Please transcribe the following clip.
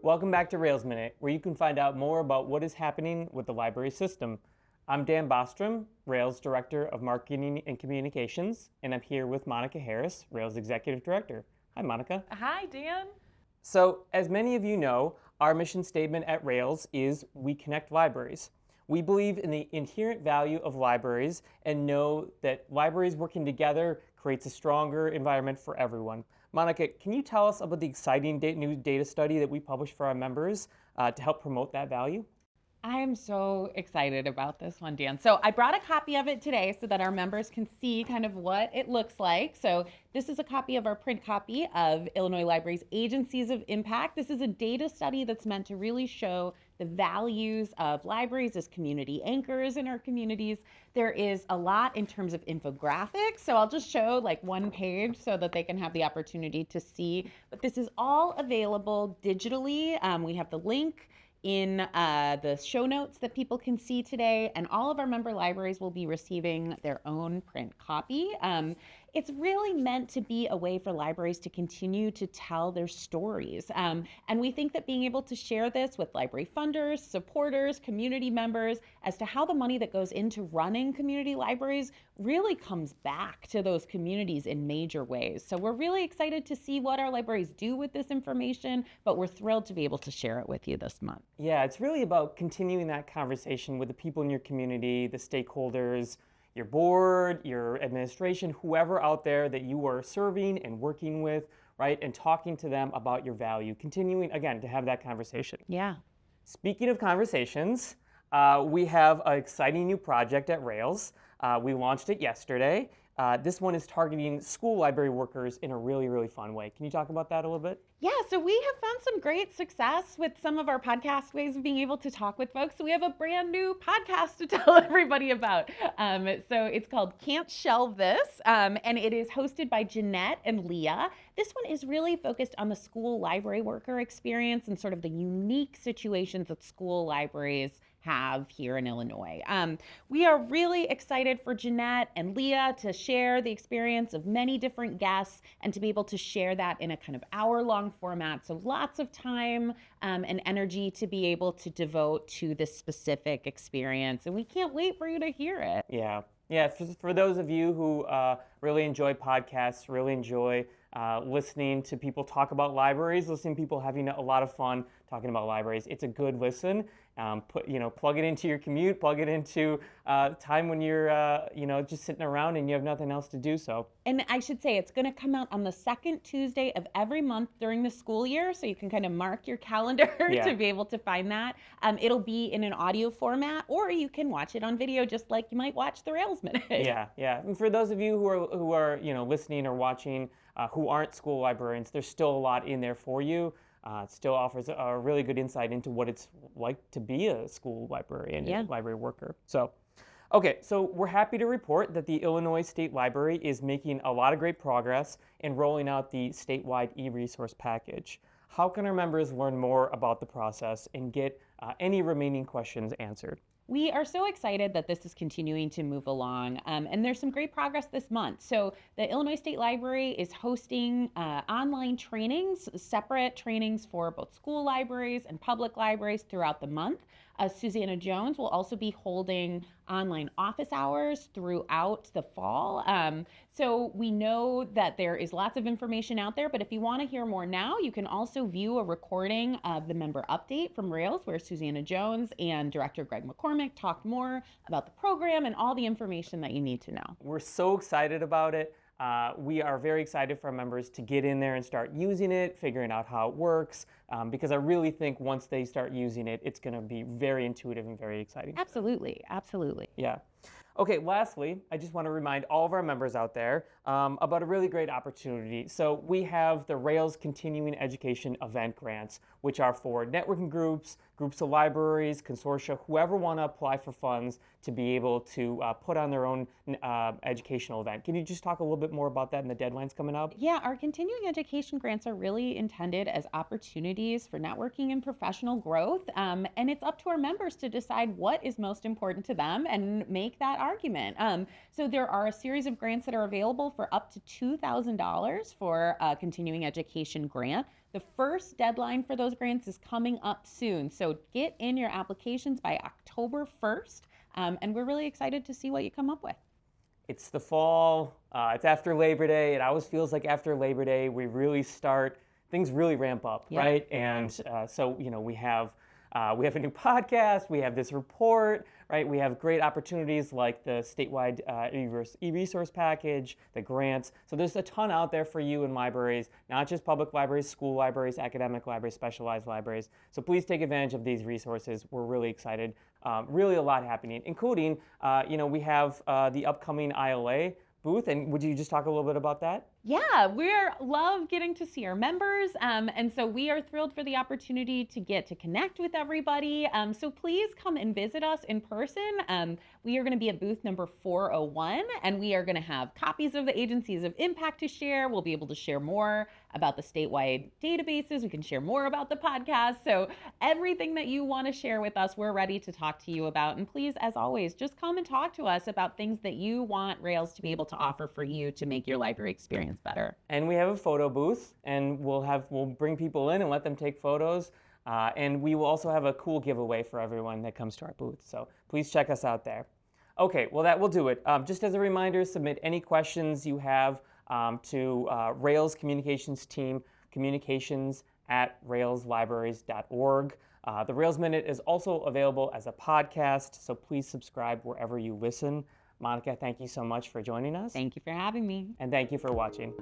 Welcome back to Rails Minute, where you can find out more about what is happening with the library system. I'm Dan Bostrom, Rails Director of Marketing and Communications, and I'm here with Monica Harris, Rails Executive Director. Hi, Monica. Hi, Dan. So, as many of you know, our mission statement at Rails is "We connect libraries." We believe in the inherent value of libraries and know that libraries working together creates a stronger environment for everyone. Monica, can you tell us about the exciting new data study that we published for our members to help promote that value? I am so excited about this one, Dan. So I brought a copy of it today so that our members can see kind of what it looks like. So this is a copy of our print copy of Illinois Libraries Agencies of Impact. This is a data study that's meant to really show the values of libraries as community anchors in our communities. There is a lot in terms of infographics, so I'll just show like one page so that they can have the opportunity to see. But this is all available digitally. We have the link in the show notes that people can see today, and all of our member libraries will be receiving their own print copy. It's really meant to be a way for libraries to continue to tell their stories. And we think that being able to share this with library funders, supporters, community members, as to how the money that goes into running community libraries really comes back to those communities in major ways. So we're really excited to see what our libraries do with this information, but we're thrilled to be able to share it with you this month. Yeah, it's really about continuing that conversation with the people in your community, the stakeholders, your board, your administration, whoever out there that you are serving and working with, right? And talking to them about your value, continuing, again, to have that conversation. Yeah. Speaking of conversations, we have an exciting new project at Rails. We launched it yesterday. This one is targeting school library workers in a really, really fun way. Can you talk about that a little bit? Yeah, so we have found some great success with some of our podcast ways of being able to talk with folks. So we have a brand new podcast to tell everybody about. So it's called Can't Shelve This, and it is hosted by Jeanette and Leah. This one is really focused on the school library worker experience and sort of the unique situations that school libraries have here in Illinois. We are really excited for Jeanette and Leah to share the experience of many different guests and to be able to share that in a kind of hour-long format. So lots of time and energy to be able to devote to this specific experience. And we can't wait for you to hear it. Yeah. For those of you who really enjoy podcasts, really enjoy listening to people talk about libraries, listening to people having a lot of fun talking about libraries, it's a good listen. Plug it into your commute, plug it into time when you're, just sitting around and you have nothing else to do. So. And I should say it's going to come out on the second Tuesday of every month during the school year, so you can kind of mark your calendar to be able to find that. It'll be in an audio format, or you can watch it on video, just like you might watch the Rails Minute. Yeah. And for those of you who are listening or watching who aren't school librarians, there's still a lot in there for you. It still offers a really good insight into what it's like to be a school librarian and library worker. So we're happy to report that the Illinois State Library is making a lot of great progress in rolling out the statewide e-resource package. How can our members learn more about the process and get any remaining questions answered? We are so excited that this is continuing to move along, and there's some great progress this month. So the Illinois State Library is hosting online trainings, separate trainings for both school libraries and public libraries throughout the month. Susanna Jones will also be holding online office hours throughout the fall. So we know that there is lots of information out there, but if you want to hear more now, you can also view a recording of the member update from Rails, where Susanna Jones and Director Greg McCormick talked more about the program and all the information that you need to know. We're so excited about it. We are very excited for our members to get in there and start using it, figuring out how it works, because I really think once they start using it, it's going to be very intuitive and very exciting. Absolutely. Yeah. Okay, lastly, I just want to remind all of our members out there about a really great opportunity. So we have the Rails Continuing Education Event Grants, which are for networking groups, groups of libraries, consortia, whoever want to apply for funds to be able to put on their own educational event. Can you just talk a little bit more about that and the deadlines coming up? Yeah, our continuing education grants are really intended as opportunities for networking and professional growth. And it's up to our members to decide what is most important to them and make that argument. So there are a series of grants that are available for up to $2,000 for a continuing education grant. The first deadline for those grants is coming up soon. So get in your applications by October 1st. And we're really excited to see what you come up with. It's the fall, it's after Labor Day. It always feels like after Labor Day, we really start, things really ramp up, Yeah. right? And so, we have a new podcast, we have this report, right? We have great opportunities like the statewide e-resource package, the grants. So there's a ton out there for you in libraries, not just public libraries, school libraries, academic libraries, specialized libraries. So please take advantage of these resources. We're really excited. Really a lot happening, including, we have the upcoming ILA booth. And would you just talk a little bit about that? Yeah, love getting to see our members. And so we are thrilled for the opportunity to get to connect with everybody. So please come and visit us in person. We are going to be at booth number 401, and we are going to have copies of the Agencies of Impact to share. We'll be able to share more about the statewide databases. We can share more about the podcast. So everything that you want to share with us, we're ready to talk to you about. And please, as always, just come and talk to us about things that you want Rails to be able to offer for you to make your library experience better. And we have a photo booth, and we'll bring people in and let them take photos. And we will also have a cool giveaway for everyone that comes to our booth. So please check us out there. Okay, well, that will do it. Just as a reminder, submit any questions you have to Rails Communications team, communications@railslibraries.org. The Rails Minute is also available as a podcast, so please subscribe wherever you listen. Monica, thank you so much for joining us. Thank you for having me. And thank you for watching.